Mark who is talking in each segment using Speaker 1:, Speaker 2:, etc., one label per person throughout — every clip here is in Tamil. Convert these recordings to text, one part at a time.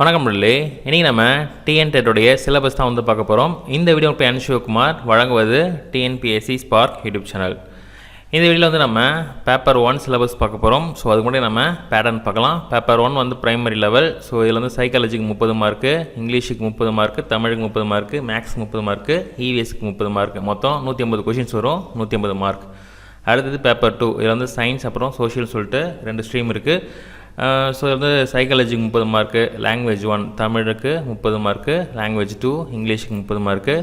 Speaker 1: வணக்கம் நண்பர்களே, இன்றைக்கி நம்ம டிஎன்டெட்டோடைய சிலபஸ் தான் வந்து பார்க்க போகிறோம். இந்த வீடியோ இப்போ என் சிவகுமார் வழங்குவது டிஎன்பிஎஸ்சி ஸ்பார்க் யூடியூப் சேனல். இந்த வீடியோவில் வந்து நம்ம பேப்பர் 1 சிலபஸ் பார்க்க போகிறோம். ஸோ அது கூட நம்ம பேட்டர்ன் பார்க்கலாம். பேப்பர் 1 வந்து பிரைமரி லெவல். ஸோ இதில் வந்து சைக்காலஜிக்கு 30 மார்க்கு, இங்கிலீஷுக்கு 30 மார்க்கு, தமிழுக்கு 30 மார்க்கு, மேக்ஸுக்கு 30 மார்க்கு, இவிஎஸ்க்கு 30 மார்க்கு, மொத்தம் 150 கொஷின்ஸ் வரும், 150 மார்க். அடுத்தது பேப்பர் 2, இதில் வந்து சயின்ஸ் அப்புறம் சோஷியல் சொல்லிட்டு 2 ஸ்ட்ரீம் இருக்குது. ஸோ வந்து சைக்காலஜிக்கு 30 மார்க்கு, லாங்குவேஜ் 1 தமிழுக்கு 30 மார்க்கு, லாங்குவேஜ் 2 இங்கிலீஷுக்கு 30 மார்க்கு.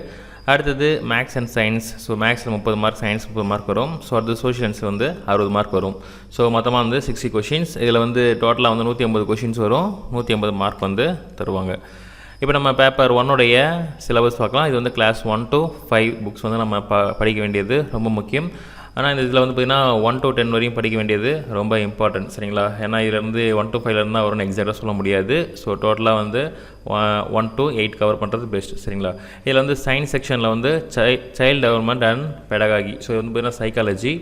Speaker 1: அடுத்தது மேக்ஸ் அண்ட் சயின்ஸ். ஸோ மேக்ஸில் 30 மார்க், சயின்ஸ் 30 மார்க் வரும். ஸோ அடுத்தது சோஷியல்ஸ் வந்து 60 மார்க் வரும். ஸோ மொத்தமாக வந்து 60 கொஷின்ஸ். இதில் வந்து டோட்டலாக வந்து 150 கொஷின்ஸ் வரும், 150 மார்க் வந்து தருவாங்க. இப்போ நம்ம பேப்பர் 1உடைய சிலபஸ் பார்க்கலாம். இது வந்து கிளாஸ் 1 to 5 புக்ஸ் வந்து நம்ம படிக்க வேண்டியது ரொம்ப முக்கியம். ஆனால் இந்த இதில் வந்து பார்த்திங்கன்னா 1 to 10 வரையும் படிக்க வேண்டியது ரொம்ப இம்பார்ட்டன்ட், சரிங்களா? ஏன்னா இதிலேருந்து 1 to 5 இருந்தால் வரும்னு எக்ஸாக்டாக சொல்ல முடியாது. ஸோ டோட்டலாக வந்து 1 to 8 கவர் பண்ணுறது பெஸ்ட், சரிங்களா? இதில் வந்து சயின்ஸ் செக்ஷனில் வந்து child development and pedagogy. So இது வந்து பார்த்திங்கன்னா சைக்காலஜி.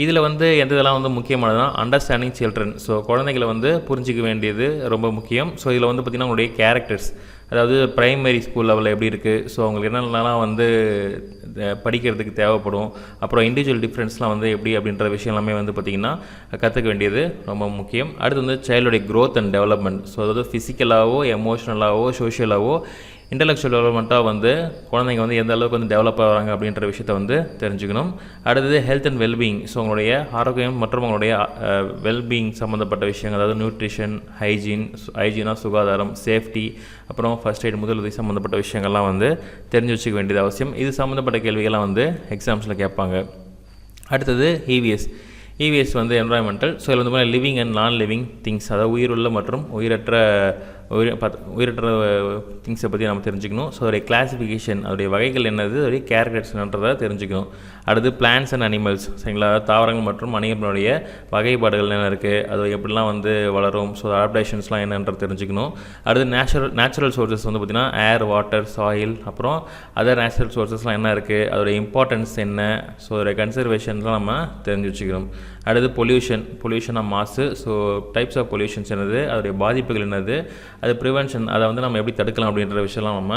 Speaker 1: இதில் வந்து எந்த இதெல்லாம் வந்து முக்கியமானதுன்னா அண்டர்ஸ்டாண்டிங் சில்ட்ரன். ஸோ குழந்தைகளை வந்து புரிஞ்சிக்க வேண்டியது ரொம்ப முக்கியம். ஸோ இதில் வந்து பார்த்திங்கன்னா உங்களுடைய கேரக்டர்ஸ், அதாவது ப்ரைமரி ஸ்கூல் லெவலில் எப்படி இருக்குது, ஸோ அவங்களுக்கு என்னென்னலாம் வந்து படிக்கிறதுக்கு தேவைப்படும், அப்புறம் இண்டிவிஜுவல் டிஃப்ரென்ஸ்லாம் வந்து எப்படி அப்படின்ற விஷயம் எல்லாமே வந்து பார்த்திங்கன்னா கற்றுக்க வேண்டியது ரொம்ப முக்கியம். அடுத்து வந்து சைல்டுடைய க்ரோத் அண்ட் டெவலப்மெண்ட். ஸோ அதாவது ஃபிசிக்கலாகவோ எமோஷ்னலாகவோ சோஷியலாகவோ இன்டலெக்சுவல் டெவலப்மெண்ட்டாக வந்து குழந்தைங்க வந்து எந்த அளவுக்கு வந்து டெவலப் ஆகிறாங்க அப்படின்ற விஷயத்தை வந்து தெரிஞ்சுக்கணும். அடுத்தது ஹெல்த் அண்ட் வெல்பீயிங். ஸோ உங்களுடைய ஆரோக்கியம் மற்றும் உங்களுடைய வெல்பீயிங் சம்மந்தப்பட்ட விஷயங்கள், அதாவது நியூட்ரிஷன், ஹைஜீனாக சுகாதாரம், சேஃப்டி, அப்புறம் ஃபஸ்ட் எய்ட் முதலுதவி சம்மந்தப்பட்ட விஷயங்கள்லாம் வந்து தெரிஞ்சு வச்சுக்க வேண்டியது அவசியம். இது சம்மந்தப்பட்ட கேள்விகள்லாம் வந்து எக்ஸாம்ஸில் கேட்பாங்க. அடுத்தது இவிஎஸ் வந்து என்வரான்மெண்டல். ஸோ இதில் வந்து லிவிங் அண்ட் நான் லிவிங் திங்ஸ், அதாவது உயிருள்ள மற்றும் உயிரற்ற திங்ஸை பற்றி நம்ம தெரிஞ்சுக்கணும். ஸோ அதோடைய கிளாஸிஃபிகேஷன், அதோடைய வகைகள் என்னது, அதோடைய கேரக்டர்ஸ் என்னன்றதை தெரிஞ்சுக்கணும். அடுத்து பிளான்ஸ் அண்ட் அனிமல்ஸ், சரிங்களா? தாவரங்கள் மற்றும் அணிகளுடைய வகைப்பாடுகள் என்ன இருக்குது, அது எப்படிலாம் வந்து வளரும், ஸோ அடாப்டேஷன்ஸ்லாம் என்னன்றது தெரிஞ்சுக்கணும். அடுத்து நேச்சுரல் சோர்சஸ் வந்து பார்த்திங்கன்னா ஏர், வாட்டர், சாயில், அப்புறம் அதர் நேச்சுரல் சோர்சஸ்லாம் என்ன இருக்குது, அதோடைய இம்பார்ட்டன்ஸ் என்ன, ஸோ அதோடைய கன்சர்வேஷன்ஸ்லாம் நம்ம தெரிஞ்சு வச்சுக்கணும். அடுத்து பொல்யூஷனாக மாசு. ஸோ டைப்ஸ் ஆஃப் பொல்யூஷன்ஸ் என்னது, அதோடைய பாதிப்புகள் என்னது, அது ப்ரிவென்ஷன், அதை வந்து நம்ம எப்படி தடுக்கலாம் அப்படின்ற விஷயம்லாம் நம்ம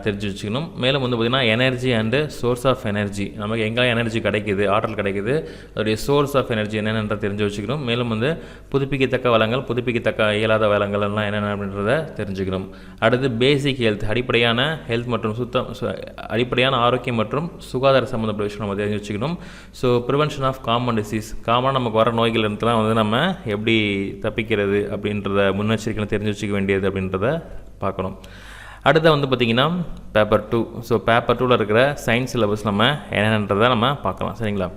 Speaker 1: தெரிஞ்சு வச்சுக்கணும். மேலும் வந்து பார்த்திங்கன்னா energy and source of energy, நமக்கு எங்கெல்லாம் எனர்ஜி கிடைக்குது, ஆற்றல் கிடைக்குது, அதோடைய சோர்ஸ் ஆஃப் எனர்ஜி என்னென்னன்ற தெரிஞ்சு வச்சுக்கணும். மேலும் வந்து புதுப்பிக்கத்தக்க வளங்கள், புதுப்பிக்கத்தக்க இயலாத வளங்கள் எல்லாம் என்னென்ன அப்படின்றத தெரிஞ்சுக்கணும். அடுத்து பேசிக் ஹெல்த், அடிப்படையான ஹெல்த் மற்றும் அடிப்படையான ஆரோக்கியம் மற்றும் சுகாதார சம்மந்தப்பட்ட விஷயம் நம்ம தெரிஞ்சு வச்சுக்கணும். So prevention of common disease, காமனாக நமக்கு வர நோய்கள் இருந்துலாம் வந்து நம்ம எப்படி தப்பிக்கிறது அப்படின்றத முன்னெச்சரிக்கை தெரிஞ்சு வச்சுக்க வேண்டியது அப்படின்றத பார்க்கணும். அடுத்த வந்து பார்த்திங்கன்னா பேப்பர் 2. ஸோ பேப்பர் 2ல் இருக்கிற சயின்ஸ் சிலபஸ் நம்ம என்னென்னன்றதை நம்ம பார்க்கலாம், சரிங்களா?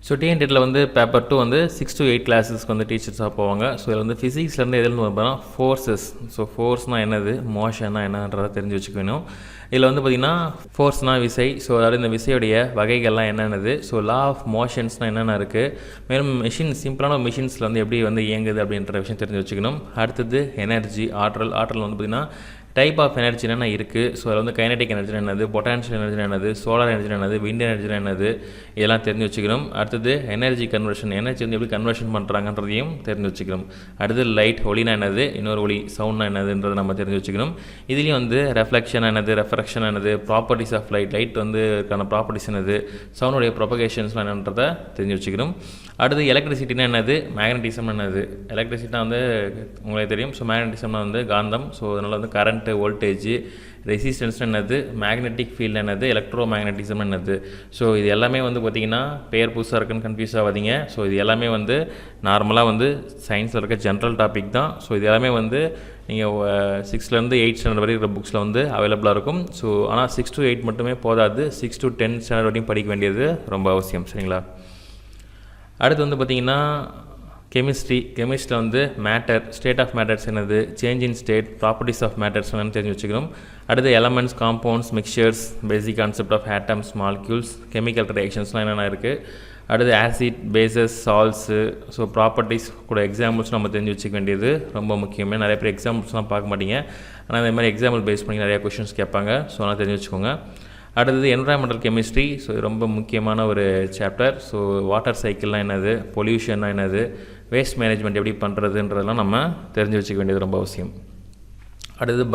Speaker 1: ஸோ டிஎன்டெட்டில் வந்து பேப்பர் 2 வந்து 6 to 8 கிளாஸஸ்க்கு வந்து டீச்சர்ஸாக போவாங்க. ஸோ இதில் வந்து ஃபிசிக்ஸ்லேருந்து எதுலேருந்து பார்த்தோம்னா ஃபோர்ஸஸ். ஸோ ஃபோர்ஸ்னால் என்னது, மோஷன்னா என்னன்றதை தெரிஞ்சு வச்சுக்கணும். இதில் வந்து பார்த்திங்கன்னா ஃபோர்ஸ்னால் விசை. ஸோ அதாவது இந்த விசையுடைய வகைகள்லாம் என்னென்னது, ஸோ லா ஆஃப் மோஷன்ஸ்னால் என்னென்ன இருக்குது, மேலும் சிம்பிளான மிஷின்ஸில் வந்து எப்படி வந்து இயங்குது அப்படின்ற விஷயம் தெரிஞ்சு வச்சுக்கணும். அடுத்தது எனர்ஜி, ஆற்றல் வந்து பார்த்திங்கன்னா டைப் ஆஃப் எனர்ஜி என்னென்ன இருக்குது, ஸோ அதில் வந்து கைனடிக் எனர்ஜி என்னது, பொட்டான்ஷியல் எனர்ஜி என்னது, சோலார் எனர்ஜி என்னது, விண்ட் எனர்ஜி என்னது, இதெல்லாம் தெரிஞ்சு வச்சுக்கணும். அடுத்தது எனர்ஜி கன்வர்ஷன், எனர்ஜி வந்து எப்படி கன்வர்ஷன் பண்ணுறாங்கன்றதையும் தெரிஞ்சு வச்சுக்கணும். அடுத்து லைட், ஒளினா என்னது, இன்னொரு ஒளி சவுண்ட்னா என்னதுன்றதை நம்ம தெரிஞ்சு வச்சுக்கணும். இதுலேயும் வந்து ரெஃப்ளெக்ஷன் என்னது, ரெஃப்ராக்ஷன் என்னது, ப்ராப்பர்ட்டிஸ் ஆஃப் லைட் வந்து இருக்கான ப்ராப்பர்ட்டிஸ் என்னது, சவுண்டுடைய ப்ரொபகேஷன்ஸ்லாம் என்னன்றதை தெரிஞ்சு வச்சுக்கணும். அடுத்து எலக்ட்ரிசிட்டினா என்னது, மேக்னட்டிசம் என்னது. எலக்ட்ரிசிட்டினா வந்து உங்களுக்கு தெரியும். ஸோ மேக்னட்டிசம்னா வந்து காந்தம். ஸோ அதனால் வந்து கரண்ட், வோல்டேஜ், ரெசிஸ்டன்ஸ் என்னது, மேக்னெட்டிக் ஃபீல்டு என்னது, எலக்ட்ரோ மேக்னட்டிசம் என்னது. ஸோ இது எல்லாமே வந்து பார்த்திங்கன்னா பேர் புதுசாக இருக்குன்னு கன்ஃபியூஸ் ஆகாதீங்க. ஸோ இது எல்லாமே வந்து நார்மலாக வந்து சயின்ஸில் இருக்க ஜென்ரல் டாபிக் தான். ஸோ இது எல்லாமே வந்து நீங்கள் 6லேருந்து 8 ஸ்டாண்டர்ட் வரைக்கும் இருக்கிற புக்ஸில் வந்து அவைலபிளாக இருக்கும். ஸோ ஆனால் 6 to 8 மட்டுமே போதாது, 6 to 10 ஸ்டாண்டர்ட் வரைக்கும் படிக்க வேண்டியது ரொம்ப அவசியம், சரிங்களா? அடுத்து வந்து பார்த்திங்கன்னா கெமிஸ்ட்ரியில் வந்து மேட்டர், ஸ்டேட் ஆஃப் மேட்டர்ஸ் என்னது, change in state, properties of matters என்னன்னு தெரிஞ்சு வச்சுக்கணும். அடுத்து elements, compounds, mixtures, basic concept of atoms, molecules, chemical ரியாக்ஷன்ஸ்லாம் என்னென்ன இருக்குது. அடுத்து acid, bases, salts, so properties கூட எக்ஸாம்பிள்ஸ் நம்ம தெரிஞ்சு வச்சுக்க வேண்டியது ரொம்ப முக்கியமே. நிறைய பேர் எக்ஸாம்பிள்ஸ்லாம் பார்க்க மாட்டீங்க, ஆனால் இந்த மாதிரி எக்ஸாம்பிள் பேஸ் பண்ணி நிறையா கொஷின்ஸ் கேட்பாங்க. ஸோ அதெல்லாம் தெரிஞ்சு வச்சுக்கோங்க. அடுத்தது என்விரான்மெண்டல் கெமிஸ்ட்ரி. ஸோ ரொம்ப முக்கியமான ஒரு சாப்டர். ஸோ வாட்டர் சைக்கிள்னால் என்னது, பொல்யூஷன்னா என்னது, வேஸ்ட் மேனேஜ்மெண்ட் எப்படி பண்ணுறதுன்றதெல்லாம் நம்ம தெரிஞ்சு வச்சுக்க வேண்டியது ரொம்ப அவசியம். அடுத்தது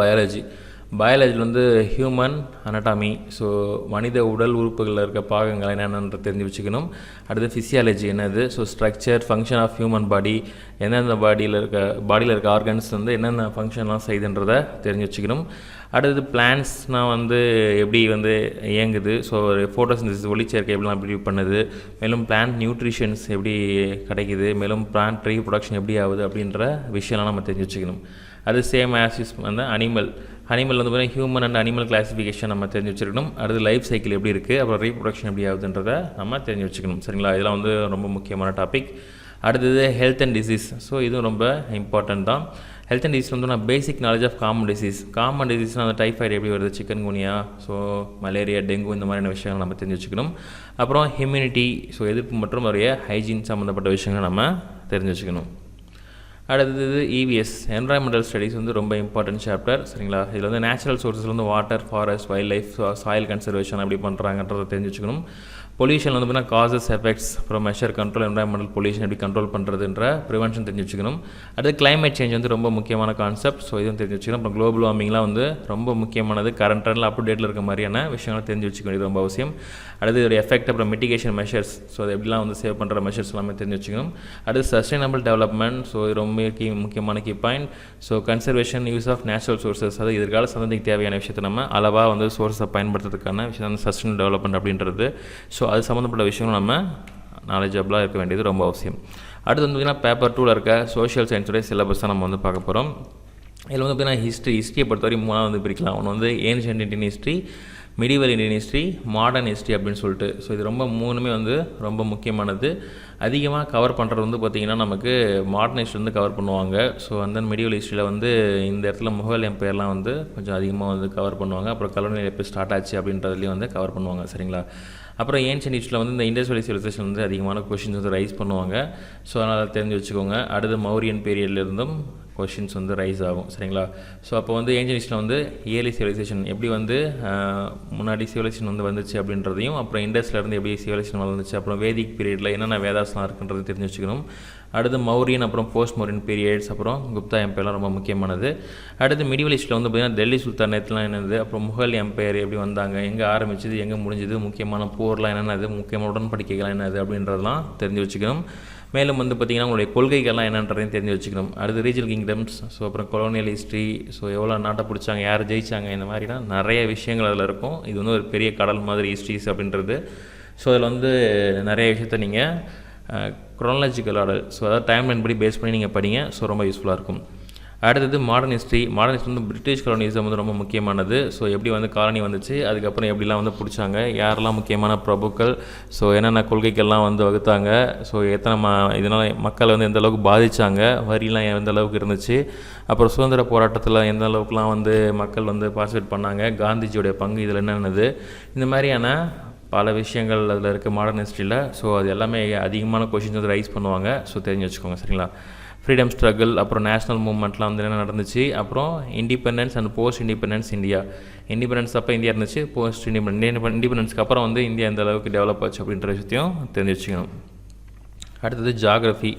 Speaker 1: பயாலஜியில் வந்து ஹியூமன் அனட்டாமி, ஸோ மனித உடல் உறுப்புகளில் இருக்க பாகங்கள் என்னென்னு தெரிஞ்சு வச்சுக்கணும். அடுத்து ஃபிசியாலஜி என்னது, so structure function of human body, எந்தெந்த பாடியில் இருக்க ஆர்கன்ஸ் வந்து என்னென்ன ஃபங்க்ஷன்லாம் செய்யுதுன்றதை தெரிஞ்சு வச்சுக்கணும். அடுத்தது பிளான்ட்ஸ்னால் வந்து எப்படி வந்து இயங்குது, ஸோ ஃபோட்டோசிந்தசிஸ் ஒளிச்சேர்க்கை எப்படிலாம் எப்படி பண்ணுது, மேலும் பிளான்ட் நியூட்ரிஷன்ஸ் எப்படி கிடைக்குது, மேலும் பிளான்ட் ரீப்ரொடக்ஷன் எப்படி ஆகுது அப்படின்ற விஷயம்லாம் நம்ம தெரிஞ்சு வச்சுக்கணும். அது சேம் ஆஸ் வந்து அனிமல் வந்து பார்த்தீங்கன்னா ஹியூமன் அண்ட் அனிமல் கிளாஸிஃபிகேஷன் நம்ம தெரிஞ்சு வச்சுருக்கணும். அடுத்து லைஃப் சைக்கிள் எப்படி இருக்குது, அப்புறம் ரீப்ரொடக்ஷன் எப்படி ஆகுதுன்றதை நம்ம தெரிஞ்சு வச்சுக்கணும். சரிங்களா, இதெல்லாம் வந்து ரொம்ப முக்கியமான டாபிக். அடுத்தது ஹெல்த் அண்ட் டிசீஸ், ஸோ இதுவும் ரொம்ப இம்பார்ட்டன்ட் தான். ஹெல்த் அண்ட் டிசீஸ் வந்து நான் பேசிக் நாலேஜ் ஆஃப் காமன் டிசீஸ்னால் அந்த டைஃபாய்டு எப்படி வருது, சிக்கன் குனியா, ஸோ மலேரியா, டெங்கு, இந்த மாதிரியான விஷயங்கள் நம்ம தெரிஞ்சு வச்சுக்கணும். அப்புறம் ஹிம்யூனிட்டி, ஸோ எதிர்ப்பு மற்றும் நிறைய ஹைஜீன் சம்மந்தப்பட்ட விஷயங்கள் நம்ம தெரிஞ்சு வச்சுக்கணும். அடுத்தது EVS என்வரான்மெண்டல் ஸ்டடீஸ் வந்து ரொம்ப இம்பார்ட்டன்ட் சாப்டர். சரிங்களா, இதில் வந்து நேச்சுரல் சோர்ஸஸ் வந்து water, forest, wild life, soil conservation எப்படி பண்ணுறாங்கன்றதை தெரிஞ்சு வச்சுக்கணும். பொல்யூஷன் வந்து பார்த்தீங்கன்னா காசஸ், எஃபெக்ட்ஸ், அப்புறம் மெஷர், கண்ட்ரோல், என்வரான்மெண்டல் பொல்யூஷன் எப்படி கண்ட்ரோல் பண்ணுறதுன்ற ப்ரிவென்ஷன் தெரிஞ்சு வச்சுக்கணும். அடுத்து கிளைமேட் சேஞ்ச் வந்து ரொம்ப முக்கியமான கான்செப்ட், ஸோ இதுவும் தெரிஞ்சு வச்சுக்கணும். அப்புறம் குளோபல் வார்மிங்லாம் வந்து ரொம்ப முக்கியமானது, கரண்ட் ட்ரெண்டில் அப் டு டேட்டில் இருக்க மாதிரியான விஷயங்களை தெரிஞ்சு வச்சுக்க வேண்டியது ரொம்ப அவசியம். அடுத்து இதோட எஃபெக்ட், அப்புறம் மிட்டிகேஷன் மெஷர்ஸ், ஸோ அது எப்படிலாம் வந்து சேவ் பண்ணுற மெஷர்ஸ் எல்லாமே தெரிஞ்சு வச்சுக்கணும். அடுத்து சஸ்டைனபிள் டெவலப்மெண்ட், ஸோ இது ரொம்ப முக்கியமான key point. So conservation, use of natural sources, அது எதிர்கால சந்ததிக்கு தேவையான விஷயத்தை நம்ம அளவாக வந்து சோர்ஸை பயன்படுத்துறதுக்கான விஷயம் வந்து சஸ்டைனபிள் டெவலப்மெண்ட் அப்படின்றது. ஸோ அது சம்மந்தப்பட்ட விஷயம் நம்ம நாலேஜபிளாக இருக்க வேண்டியது ரொம்ப அவசியம். அடுத்து வந்து பார்த்திங்கன்னா பேப்பர் 2ல் இருக்க சோஷியல் சயின்ஸுடைய சிலபஸ் தான் நம்ம வந்து பார்க்க போகிறோம். இதில் வந்து பார்த்திங்கன்னா ஹிஸ்ட்ரியை பொறுத்தவரைக்கும் 3 வந்து பிரிக்கலாம். ஒன்று வந்து ancient Indian history, medieval Indian history, modern history அப்படின்னு சொல்லிட்டு. ஸோ இது ரொம்ப 3மே வந்து ரொம்ப முக்கியமானது. அதிகமாக கவர் பண்ணுறது வந்து பார்த்திங்கன்னா நமக்கு மாடர்ன் ஹிஸ்ட்ரி வந்து கவர் பண்ணுவாங்க. ஸோ அந்த மிடிவல் ஹிஸ்ட்ரியில் வந்து இந்த இடத்துல முகல் எம்பையர்லாம் வந்து கொஞ்சம் அதிகமாக வந்து கவர் பண்ணுவாங்க. அப்புறம் கலோனியல் எப்போ ஸ்டார்ட் ஆச்சு அப்படின்றதுலேயும் வந்து கவர் பண்ணுவாங்க. சரிங்களா, அப்புறம் ஏன்ஷியன்ட் ஹிஸ்ட்ரியில் வந்து இந்த இண்டஸ் வேலி சிவிலைசேஷன் வந்து அதிகமான கொஷின்ஸ் வந்து ரைஸ் பண்ணுவாங்க. ஸோ அதனால் தெரிஞ்சு வச்சுக்கோங்க. அடுத்து மௌரியன் பீரியட்லேருந்தும் கொஷின்ஸ் வந்து ரைஸ் ஆகும். சரிங்களா, ஸோ அப்போ வந்து ஏன்ஷியன்ட் ஹிஸ்ட்ரியில் வந்து இயர்லி சிவிலைசேஷன் எப்படி வந்து முன்னாடி சிவிலைசேஷன் வந்து வந்துச்சு அப்படின்றதையும், அப்புறம் இண்டஸ்லேருந்து எப்படி சிவிலைசேஷன் வந்துச்சு, அப்புறம் வேதிக் பீரியடில் என்னென்ன வேதாஸ்லாம் இருக்குன்றது தெரிஞ்சு வச்சுக்கணும். அடுத்து மௌரியன், அப்புறம் போஸ்ட் மௌரியன் பீரியட்ஸ், அப்புறம் குப்தா எம்பையர்லாம் ரொம்ப முக்கியமானது. அடுத்து மிடிவல் ஹிஸ்ட்ரியில் வந்து பார்த்திங்கன்னா டெல்லி சுல்தானேட்லாம் என்னது, அப்புறம் முகல் எம்பையர் எப்படி வந்தாங்க, எங்கே ஆரம்பிச்சது, எங்கே முடிஞ்சது, முக்கியமான போர்லாம் என்னென்னது, முக்கியமான உடன்படிக்கைகள் என்னது அப்படின்றதெல்லாம் தெரிஞ்சு வச்சுக்கணும். மேலும் வந்து பார்த்திங்கன்னா உங்களுடைய கொள்கைகள்லாம் என்னன்றதையும் தெரிஞ்சு வச்சுக்கணும். அடுத்து ரீஜனல் கிங்டம்ஸ், ஸோ அப்புறம் கொலோனியல் ஹிஸ்ட்ரி, ஸோ எவ்வளோ நாட்டை பிடிச்சாங்க, யார் ஜெயிச்சாங்க, இந்த மாதிரினா நிறைய விஷயங்கள் அதில் இருக்கும். இது வந்து ஒரு பெரிய கடல் மாதிரி ஹிஸ்ட்ரிஸ் அப்படின்றது. ஸோ அதில் வந்து நிறைய விஷயத்த நீங்கள் குரோனாலஜிக்கல் ஆர்டர், ஸோ அதாவது டைம் லைன் படி பேஸ் பண்ணி நீங்கள் படிங்க. ஸோ ரொம்ப யூஸ்ஃபுல்லாக இருக்கும். அடுத்தது மாடர்ன் ஹிஸ்ட்ரி வந்து பிரிட்டிஷ் காலனிசம் வந்து ரொம்ப முக்கியமானது. ஸோ எப்படி வந்து காலனி வந்துச்சு, அதுக்கப்புறம் எப்படிலாம் வந்து பிடிச்சாங்க, யாரெல்லாம் முக்கியமான பிரபுக்கள், ஸோ என்னென்ன கொள்கைகள்லாம் வந்து வகுத்தாங்க, ஸோ எத்தனை இதனால் மக்கள் வந்து எந்த அளவுக்கு பாதித்தாங்க, வரிலாம் எந்த அளவுக்கு இருந்துச்சு, அப்புறம் சுதந்திர போராட்டத்தில் எந்த அளவுக்குலாம் வந்து மக்கள் வந்து பார்ட்டிசிபேட் பண்ணாங்க, காந்திஜியோடைய பங்கு இதில் என்னென்னது, இந்த மாதிரியான பல விஷயங்கள் அதில் இருக்குது மாடர்ன் ஹிஸ்ட்ரியில். ஸோ அது எல்லாமே அதிகமான கொஷின்ஸ் வந்து ரைஸ் பண்ணுவாங்க. ஸோ தெரிஞ்சு வச்சுக்கோங்க. சரிங்களா, ஃப்ரீடம் ஸ்ட்ரகிள், அப்புறம் நேஷ்னல் மூவ்மெண்ட்லாம் வந்து என்ன நடந்துச்சு, அப்புறம் independence and post independence India. Independence அப்போ இந்தியா இருந்துச்சு, போஸ்ட் இண்டிபெண்டன்ஸ்க்கு அப்புறம் வந்து இந்தியா எந்த அளவுக்கு டெவலப் ஆச்சு அப்படின்ற விஷயத்தையும் தெரிஞ்சு வச்சுக்கணும். அடுத்தது ஜாகிரஃபி,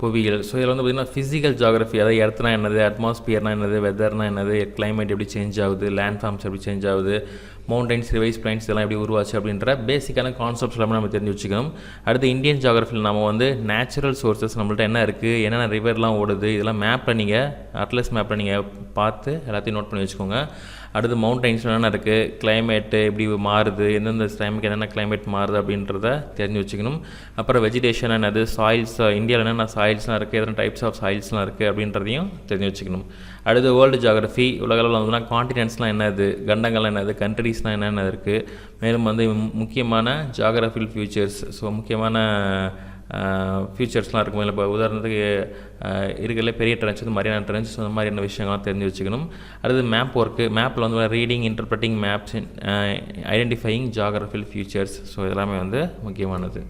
Speaker 1: புவியியல். ஸோ இதில் வந்து பார்த்திங்கன்னா ஃபிசிக்கல் ஜாகிரஃபி, அதாவது எர்த்னா என்னது, அட்மாஸ்பியர்னா என்னது, வெதர்னா என்னது, கிளைமேட் எப்படி சேஞ்ச் ஆகுது, லேண்ட் ஃபார்ம்ஸ் எப்படி சேஞ்ச் ஆகுது, மவுண்டன்ஸ், ரிவைஸ், பிளைன்ஸ் இதெல்லாம் எப்படி உருவாச்சு அப்படின்ற பேசிக்கான கான்செப்ட்ஸ் எல்லாமே நம்ம தெரிஞ்சு வச்சுக்கணும். அடுத்து இந்தியன் ஜாகிரஃபியில் நம்ம வந்து நேச்சுரல் சோர்ஸஸ் நம்மள்ட்ட என்ன இருக்குது, என்னென்ன ரிவர்லாம் ஓடுது, இதெல்லாம் மேப்பில் நீங்கள் அட்லஸ் மேப்பில் நீங்கள் பார்த்து எல்லாத்தையும் நோட் பண்ணி வச்சுக்கோங்க. அடுத்து மவுண்டன்ஸ் என்னென்ன இருக்குது, கிளைமேட்டு எப்படி மாறுது, எந்தெந்த டைமுக்கு என்னென்ன கிளைமேட் மாறுது அப்படின்றத தெரிஞ்சு வச்சுக்கணும். அப்புறம் வெஜிடேஷன் என்னது, சாயில்ஸ், இந்தியாவில் என்னென்ன சாயில்ஸ்லாம் இருக்குது, எத்தனை டைப்ஸ் ஆஃப் சாயில்ஸ்லாம் இருக்குது அப்படின்றதையும் தெரிஞ்சு வச்சுக்கணும். அடுத்து வேர்ல்டு ஜாகிரஃபி, உலகளவில் வந்துன்னா காண்டினென்ட்ஸ்லாம் என்னது, கண்டங்கள்லாம் என்னது, கண்ட்ரீஸ்லாம் என்னென்ன இருக்குது, மேலும் வந்து முக்கியமான ஜாகிரபிக்கல் ஃபியூச்சர்ஸ், ஸோ முக்கியமான ஃபியூச்சர்ஸ்லாம் இருக்கும். இல்லை இப்போ உதாரணத்துக்கு இருக்கிறதுல பெரிய ட்ரென்ச் வந்து மரியானா ட்ரென்ச், அந்த மாதிரியான விஷயங்கள்லாம் தெரிஞ்சு வச்சுக்கணும். அடுத்து மேப் ஒர்க்கு, மேப்பில் வந்து reading, interpreting maps, identifying geographical features, so இதெல்லாமே வந்து முக்கியமானது.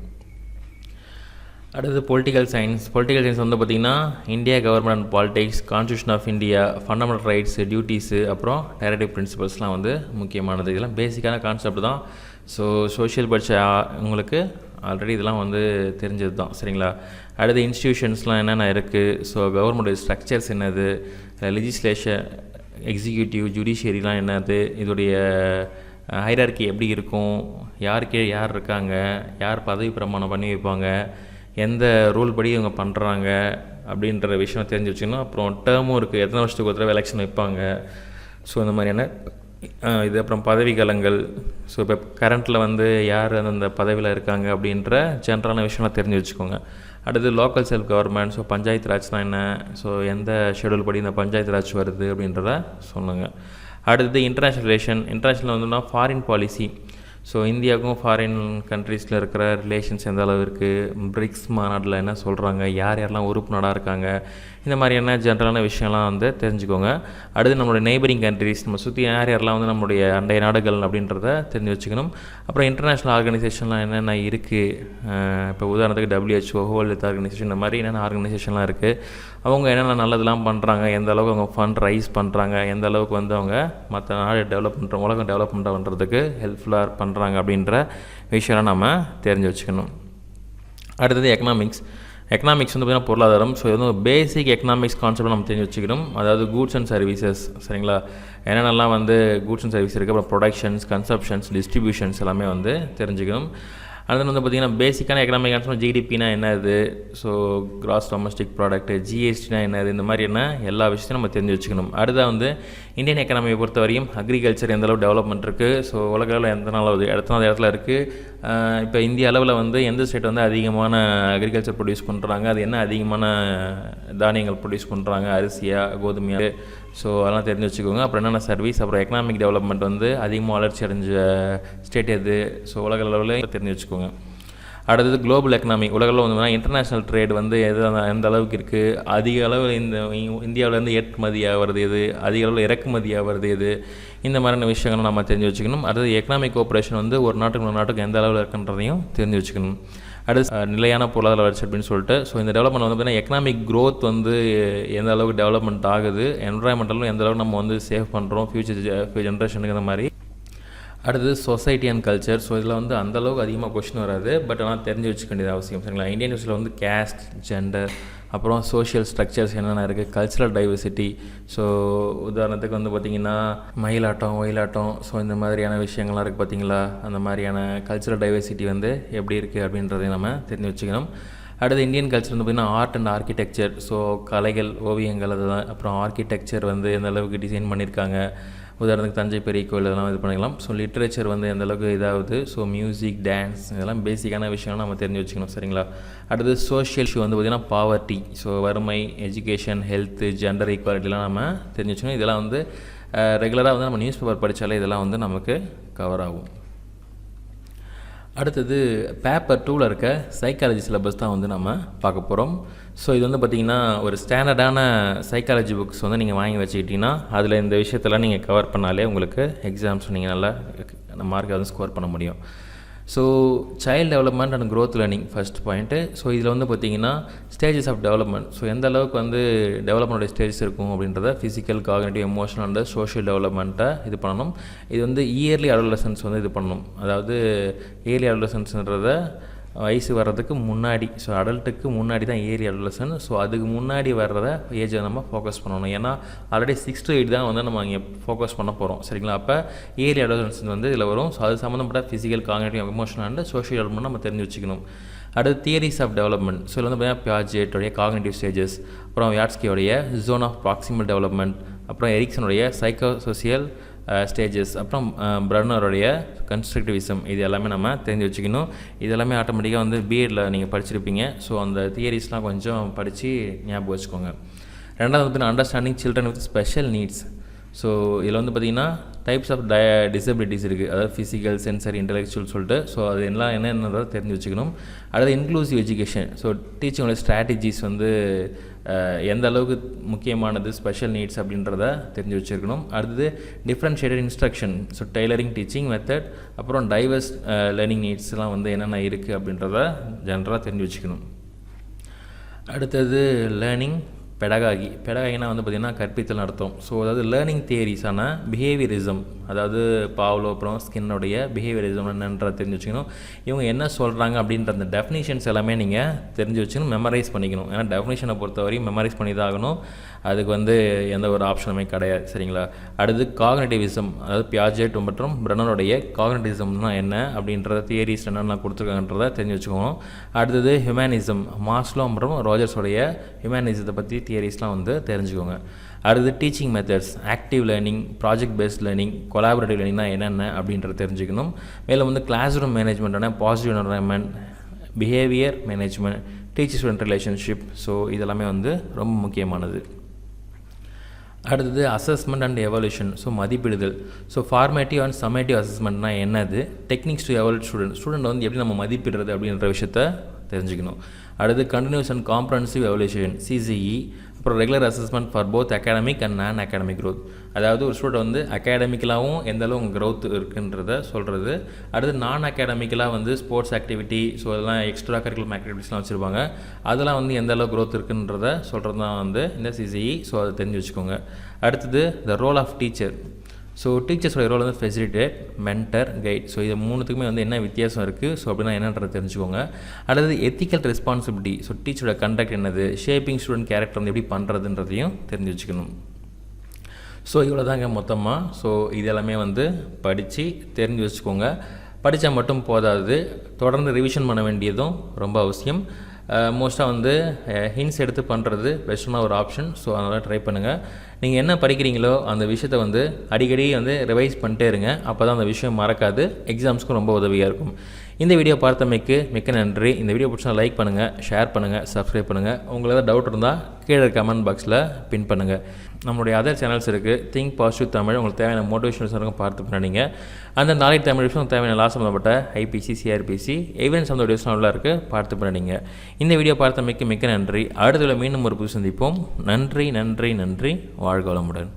Speaker 1: அடுத்து பொலிட்டிக்கல் சயின்ஸ் வந்து பார்த்திங்கன்னா India government and politics, constitution of India, fundamental rights, duties, அப்புறம் டைரக்டிவ் பிரின்சிபல்ஸ்லாம் வந்து முக்கியமானது. இதெல்லாம் பேசிக்கான கான்செப்ட் தான். ஸோ சோஷியல் படித்த உங்களுக்கு ஆல்ரெடி இதெல்லாம் வந்து தெரிஞ்சது தான். சரிங்களா? அடுத்து இன்ஸ்டிடியூஷன்ஸ்லாம் என்னென்ன இருக்குது, ஸோ கவர்மெண்ட் ஸ்ட்ரக்சர்ஸ் என்னது, லெஜிஸ்லேஷன், எக்ஸிக்யூட்டிவ், ஜுடிஷியரிலாம் என்னது, இதோடைய ஹைரார்கி எப்படி இருக்கும், யாருக்கே யார் இருக்காங்க, யார் பதவி பிரமாணம் பண்ணி வைப்பாங்க, எந்த ரூல் படி இவங்க பண்ணுறாங்க அப்படின்ற விஷயம் தெரிஞ்சு வச்சுக்கணும். அப்புறம் டேர்மும் இருக்குது, எத்தனை வருஷத்துக்கு ஒரு தடவை எலெக்ஷன் வைப்பாங்க, ஸோ இந்த மாதிரியான இது. அப்புறம் பதவி காலங்கள், ஸோ இப்போ கரண்ட்டில் வந்து யார் அந்த பதவியில் இருக்காங்க அப்படின்ற ஜென்ரலான விஷயம்லாம் தெரிஞ்சு வச்சுக்கோங்க. அடுத்து local self government, so panchayat ராஜ்னால் என்ன, ஸோ எந்த ஷெடியூல் படி இந்த பஞ்சாயத்து ராஜ் வருது அப்படின்றத சொல்லுங்கள். அடுத்தது இன்டர்நேஷ்னல் ரிலேஷன். இன்டர்நேஷ்னல் வந்துன்னா ஃபாரின் பாலிசி, ஸோ இந்தியாவுக்கும் ஃபாரின் கண்ட்ரீஸில் இருக்கிற ரிலேஷன்ஸ் எந்த அளவு இருக்குது, பிரிக்ஸ் மாநாட்டில் என்ன சொல்கிறாங்க, யார் யாரெல்லாம் உறுப்பு நாடாக இருக்காங்க, இந்த மாதிரியான ஜென்ரலான விஷயம்லாம் வந்து தெரிஞ்சுக்கோங்க. அடுத்து நம்மளுடைய நெய்பரிங் கண்ட்ரிஸ், நம்ம சுற்றி யார் யாரெல்லாம் வந்து நம்மளுடைய அண்டை நாடுகள் அப்படின்றத தெரிஞ்சு வச்சுக்கணும். அப்புறம் இன்டர்நேஷ்னல் ஆர்கனைசேஷன்லாம் என்னென்ன இருக்குது, இப்போ உதாரணத்துக்கு WHO, வேர்ல்டு ஹெல்த் ஆர்கனைசேஷன், இந்த மாதிரி என்னென்ன ஆர்கனைசேஷன்லாம் இருக்குது, அவங்க என்னென்ன நல்லதெல்லாம் பண்ணுறாங்க, எந்த அளவுக்கு அவங்க ஃபண்ட் ரைஸ் பண்ணுறாங்க, எந்த அளவுக்கு வந்து அவங்க மற்ற நாடு டெவலப் பண்ணுற உலகம் டெவலப்மெண்ட் பண்ணுறதுக்கு ஹெல்ப்ஃபுல்லாக பண்ணுறாங்க அப்படின்ற விஷயம்லாம் நம்ம தெரிஞ்சு வச்சுக்கணும். அடுத்தது எக்கனாமிக்ஸ். எக்கனாமிக்ஸ் வந்து பார்த்திங்கன்னா பொருளாதாரம். ஸோ இது வந்து பேசிக் எக்கனாமிக்ஸ் கான்செப்ட் நம்ம தெரிஞ்சு வச்சுக்கணும். அதாவது கூட்ஸ் அண்ட் சர்வீசஸ், சரிங்களா, என்னென்னலாம் வந்து கூட்ஸ் அண்ட் சர்வீஸ் இருக்குது, அப்புறம் ப்ரொடக்ஷன்ஸ், கன்சப்ஷன்ஸ், டிஸ்ட்ரிபியூஷன்ஸ் எல்லாமே வந்து தெரிஞ்சுக்கணும். அது வந்து பார்த்திங்கன்னா பேசிக்கான எக்கனாமிக் கான்செப்ட், ஜிடிபினா என்னது, ஸோ கிராஸ் டொமஸ்டிக் ப்ராடக்ட், ஜிஎஸ்டினா என்னது, இந்த மாதிரி என்ன எல்லா விஷயத்தையும் நம்ம தெரிஞ்சு வச்சுக்கணும். அடுத்தது வந்து இந்தியன் எக்கனாமியை பொறுத்த வரையும் அக்ரிகல்ச்சர் எந்த அளவு டெவலப்மெண்ட் இருக்குது, ஸோ உலக அளவில் எத்தனாவது இடத்துல இருக்குது, இப்போ இந்திய அளவில் வந்து எந்த ஸ்டேட் வந்து அதிகமான அக்ரிகல்ச்சர் ப்ரொடியூஸ் பண்ணுறாங்க, அது என்ன அதிகமான தானியங்கள் ப்ரொடியூஸ் பண்ணுறாங்க, அரிசியா கோதுமையா, ஸோ அதெல்லாம் தெரிஞ்சு வச்சுக்கோங்க. அப்புறம் என்னென்ன சர்வீஸ், அப்புறம் எக்கனாமிக் டெவலப்மெண்ட் வந்து அதிகமாக வளர்ச்சி அடைஞ்ச ஸ்டேட் எது, ஸோ உலக அளவில் தெரிஞ்சு வச்சுக்கோங்க. அடுத்தது குளோபல் எக்கனாமி, உலகில் வந்து இன்டர்நேஷ்னல் ட்ரேட் வந்து எந்த அளவுக்கு இருக்குது, அதிக அளவில் இந்த இந்தியாவிலேருந்து ஏற்றுமதியாக வருது எது, அதிக அளவில் இறக்குமதியாக வருது எது, இந்த மாதிரியான விஷயங்களும் நம்ம தெரிஞ்சு வச்சுக்கணும். அடுத்தது எக்கனாமிக் கோஆப்ரேஷன் வந்து ஒரு நாட்டுக்கு எந்த அளவில் இருக்குன்றதையும் தெரிஞ்சு வச்சுக்கணும். அடுத்து நிலையான பொருளாதார வளர்ச்சி அப்படின்னு சொல்லிட்டு, ஸோ இந்த டெவலப்மெண்ட் வந்து பார்த்திங்கன்னா எக்கனாமிக் க்ரோத் வந்து எந்த அளவுக்கு டெவலப்மெண்ட் ஆகுது, என்வரான்மெண்டலும் எந்த அளவுக்கு நம்ம வந்து சேவ் பண்ணுறோம் ஃபியூச்சர் ஜென்ரேஷனுக்கு, அந்த மாதிரி. அடுத்தது சொசைட்டி அண்ட் கல்ச்சர். ஸோ இதில் வந்து அந்தளவுக்கு அதிகமாக கொஸ்டின் வராது, பட் ஆனால் தெரிஞ்சு வச்சுக்க வேண்டியது அவசியம். சரிங்களா? இந்தியன் நியூஸில் வந்து கேஸ்ட், ஜெண்டர், அப்புறம் சோஷியல் ஸ்ட்ரக்சர்ஸ் என்னென்ன இருக்குது, கல்ச்சரல் டைவர்சிட்டி, ஸோ உதாரணத்துக்கு வந்து பார்த்திங்கன்னா மயிலாட்டம், ஒயிலாட்டம், ஸோ இந்த மாதிரியான விஷயங்கள்லாம் இருக்குது பார்த்திங்களா, அந்த மாதிரியான கல்ச்சரல் டைவர்சிட்டி வந்து எப்படி இருக்குது அப்படின்றதையும் நம்ம தெரிஞ்சு வச்சுக்கணும். அடுத்து இந்தியன் கல்ச்சர் வந்து பார்த்திங்கன்னா ஆர்ட் அண்ட் ஆர்கிடெக்சர், ஸோ கலைகள், ஓவியங்கள், அதுதான். அப்புறம் ஆர்கிடெக்சர் வந்து எந்த அளவுக்கு டிசைன் பண்ணியிருக்காங்க, உதாரணத்துக்கு தஞ்சை பெரிய கோயில் இதெல்லாம் இது பண்ணிக்கலாம். ஸோ லிட்ரேச்சர் வந்து எந்தளவுக்கு இதாகுது, ஸோ மியூசிக், டான்ஸ், இதெல்லாம் பேசிக்கான விஷயம்லாம் நம்ம தெரிஞ்சு வச்சுக்கணும். சரிங்களா? அடுத்து சோஷியல் இஷ்யூ வந்து பார்த்திங்கன்னா பாவர்ட்டி, ஸோ வறுமை, எஜுகேஷன், ஹெல்த்து, ஜெண்டர் ஈக்குவாலிட்டிலாம் நம்ம தெரிஞ்சு வச்சுக்கணும். இதெல்லாம் வந்து ரெகுலராக வந்து நம்ம நியூஸ் பேப்பர் படித்தாலே இதெல்லாம் வந்து நமக்கு கவர் ஆகும். அடுத்தது பேப்பர் 2ல் இருக்க சைக்காலஜி சிலபஸ் தான் வந்து நம்ம பார்க்க போகிறோம். ஸோ இது வந்து பார்த்திங்கன்னா ஒரு ஸ்டாண்டர்டான சைக்காலஜி புக்ஸ் வந்து நீங்கள் வாங்கி வச்சுக்கிட்டிங்கன்னா அதில் இந்த விஷயத்தெல்லாம் நீங்கள் கவர் பண்ணாலே உங்களுக்கு எக்ஸாம்ஸ் நீங்கள் நல்லா மார்க் வந்து ஸ்கோர் பண்ண முடியும். So child development and growth learning first point. So இதில் வந்து பார்த்திங்கன்னா ஸ்டேஜஸ் ஆஃப் டெவலப்மெண்ட், ஸோ எந்த அளவுக்கு வந்து டெவலப்மெண்ட்டோட ஸ்டேஜஸ் இருக்கும் அப்படின்றத physical, cognitive, emotional and social டெவலப்மெண்ட்டை இது பண்ணணும். இது வந்து இயர்லி அடோலசன்ஸ் வந்து இது பண்ணணும். அதாவது இயர்லி அடோலசன்ஸ்ன்றத வயசு வர்றதுக்கு முன்னாடி, ஸோ அடல்ட்டுக்கு முன்னாடி தான் இயர்லி அடோலசன். ஸோ அதுக்கு முன்னாடி வர்றத ஏஜை நம்ம ஃபோக்கஸ் பண்ணணும். ஏன்னா ஆல்ரெடி 6 to 8 தான் வந்து நம்ம இங்கே ஃபோக்கஸ் பண்ண போகிறோம். சரிங்களா? அப்போ இயர்லி அடோலசன்ஸ் வந்து இதில் வரும். ஸோ அது சம்மந்தப்பட்ட physical, cognitive, emotional and social development நம்ம தெரிஞ்சு வச்சுக்கணும். அடுத்து தியரிஸ் ஆஃப் டெவலப்மெண்ட். ஸோ இதில் வந்து பார்த்தீங்கன்னா பியாஜெட்டோடைய காக்னிட்டிவ் ஸ்டேஜஸ், அப்புறம் யாட்ஸ்கியோடைய ஜோன் ஆஃப் ப்ராக்சிமல் டெவலப்மெண்ட், அப்புறம் எரிக்சனுடைய சைக்கோ சோசியல் ஸ்டேஜஸ், அப்புறம் பிரன்னருடைய கன்ஸ்ட்ரக்டிவிசம், இது எல்லாமே நம்ம தெரிஞ்சு வச்சுக்கணும். இது எல்லாமே ஆட்டோமேட்டிக்காக வந்து பிஎட்டில் நீங்கள் படிச்சிருப்பீங்க. ஸோ அந்த தியரிஸ்லாம் கொஞ்சம் படித்து ஞாபகம் வச்சுக்கோங்க. ரெண்டாவது வந்து understanding children with special needs. So இதில் வந்து பார்த்திங்கன்னா டைப்ஸ் ஆஃப் டிசபிலிட்டிஸ் இருக்குது, அதாவது ஃபிசிக்கல், சென்சரி, இன்டெலெக்சுவல் சொல்லிட்டு. ஸோ அது எல்லாம் என்னென்னதை தெரிஞ்சு வச்சுக்கணும். அடுத்து இன்க்ளூசிவ் எஜுகேஷன். ஸோ டீச்சிங்கோட ஸ்ட்ராட்டஜிஸ் வந்து எந்த அளவுக்கு முக்கியமானது, ஸ்பெஷல் நீட்ஸ் அப்படின்றத தெரிஞ்சு வச்சுருக்கணும். அடுத்தது differentiated instruction, so tailoring teaching method, அப்புறம் டைவர்ஸ் லேர்னிங் நீட்ஸ்லாம் வந்து என்னென்ன இருக்குது அப்படின்றத ஜென்ரலாக தெரிஞ்சு வச்சுக்கணும். அடுத்தது லேர்னிங் பெடகாகினா வந்து பார்த்திங்கன்னா கற்பித்தல் அர்த்தம். ஸோ அதாவது லேர்னிங் தியரிஸான பிஹேவியரிசம், அதாவது பாவ்லோ அப்புறம் ஸ்கின்னுடைய பிஹேவியரிசம் என்னன்ற தெரிஞ்சு வச்சுக்கணும். இவங்க என்ன சொல்கிறாங்க அப்படின்ற அந்த டெஃபினிஷன்ஸ் எல்லாமே நீங்கள் தெரிஞ்சு வச்சுக்கணும், மெமரைஸ் பண்ணிக்கணும். ஏன்னா டெஃபினிஷனை பொறுத்தவரையும் மெமரைஸ் பண்ணி தான் ஆகணும், அதுக்கு வந்து எந்த ஒரு ஆப்ஷனுமே கிடையாது. சரிங்களா? அடுத்து காக்னிட்டிவிசம், அதாவது பியாஜெட் மற்றும் பிரனருடைய காக்னிட்டிவிசம்னா என்ன அப்படின்றத தியரிஸ் என்னென்ன கொடுத்துருக்காங்கன்றதை தெரிஞ்சு வச்சுக்கணும். அடுத்தது ஹியூமனிசம், மாஸ்லோ மற்றும் ரோஜர்ஸோடைய ஹியூமனிசத்தை பற்றி தியரிஸ்லாம் வந்து தெரிஞ்சுக்கோங்க. அடுத்து teaching methods, active learning, project based learning, collaborative லேர்னிங்னா என்னென்ன அப்படின்றத தெரிஞ்சுக்கணும். மேலும் வந்து கிளாஸ் ரூம் மேனேஜ்மெண்ட்டான positive environment, behaviour management, teacher student relationship, so இதெல்லாமே வந்து ரொம்ப முக்கியமானது. அடுத்தது அசஸ்மெண்ட் அண்ட் எவல்யூஷன், ஸோ மதிப்பிடுதல். ஸோ ஃபார்மேட்டிவ் அண்ட் சம்மேட்டிவ் அசஸ்மெண்ட்னா என்னது, டெக்னிக்ஸ் டு எவல்யூட் ஸ்டூடெண்ட் வந்து எப்படி நம்ம மதிப்பிடுறது அப்படின்ற விஷயத்த தெரிஞ்சுக்கணும். அடுத்து continuous and comprehensive evaluation CCE, அப்புறம் regular assessment for both academic and non academic growth. அதாவது ஒரு ஸ்டூடெண்ட் வந்து அகாடமிக்கலாகவும் எந்த அளவு க்ரோத் இருக்குன்றத சொல்கிறது. அடுத்து நான் அகாடமிக்கலாக வந்து ஸ்போர்ட்ஸ் ஆக்டிவிட்டி, ஸோ அதெல்லாம் எக்ஸ்ட்ரா கரிக்குலம் ஆக்டிவிட்டிஸ்லாம் வச்சுருப்பாங்க, அதெல்லாம் வந்து எந்த அளவு க்ரோத் இருக்குன்றத சொல்கிறது தான் வந்து இந்த சிசிஇ. ஸோ அதை தெரிஞ்சு வச்சுக்கோங்க. அடுத்தது the role of teacher. So டீச்சர்ஸோட ரோல் வந்து ஃபெசிலிட்டேட், மென்டர், கைட். ஸோ இது மூணுத்துக்குமே வந்து என்ன வித்தியாசம் இருக்குது, ஸோ அப்படின்னா என்னன்றதை தெரிஞ்சுக்கோங்க. அடுத்தது எத்திக்கல் ரெஸ்பான்சிபிலிட்டி, ஸோ டீச்சரோட கண்டக்ட் என்னது, ஷேப்பிங் ஸ்டூடெண்ட் கேரக்டர் வந்து எப்படி பண்ணுறதுன்றதையும் தெரிஞ்சு வச்சுக்கணும். ஸோ இவ்வளோ தாங்க மொத்தமாக. ஸோ இதெல்லாமே வந்து படித்து தெரிஞ்சு வச்சுக்கோங்க. படித்தா மட்டும் போதாது, தொடர்ந்து ரிவிஷன் பண்ண வேண்டியதும் ரொம்ப அவசியம். மோஸ்ட்டாக வந்து ஹிண்ட்ஸ் எடுத்து பண்ணுறது பெஸ்ட்டான ஒரு ஆப்ஷன். ஸோ அதனால் ட்ரை பண்ணுங்கள். நீங்கள் என்ன படிக்கிறீங்களோ அந்த விஷயத்தை வந்து அடிக்கடி வந்து ரிவைஸ் பண்ணிட்டே இருங்க, அப்போ தான் அந்த விஷயம் மறக்காது, எக்ஸாம்ஸ்க்கும் ரொம்ப உதவியாக இருக்கும். இந்த வீடியோ பார்த்தமைக்கு மிக்க நன்றி. இந்த வீடியோ பிடிச்சா லைக் பண்ணுங்கள், ஷேர் பண்ணுங்கள், சப்ஸ்கிரைப் பண்ணுங்கள். உங்களுக்கு ஏதாவது டவுட் இருந்தால் கீழே கமெண்ட் பாக்ஸில் பின் பண்ணுங்கள். நம்மளுடைய அதர் சேனல்ஸ் இருக்குது, திங்க் பாசிட்டிவ் தமிழ், உங்களுக்கு தேவையான மோட்டிவேஷன்ஸ் இருக்கும் பார்த்து பண்ணிங்க. அந்த நாளைக்கு தமிழ் விஷயம் தேவையான லாஸ் சம்மந்தப்பட்ட ஐபிசி, சிஆர்பிசி, ஈவென்ட்ஸ் அந்த வீடியோஸ் நல்லா இருக்குது பார்த்து பண்ணிங்க. இந்த வீடியோ பார்த்தமைக்கு மிக்க நன்றி. அடுத்த மீண்டும் ஒரு புது சந்திப்போம். நன்றி நன்றி நன்றி. வாழ்க வளமுடன்.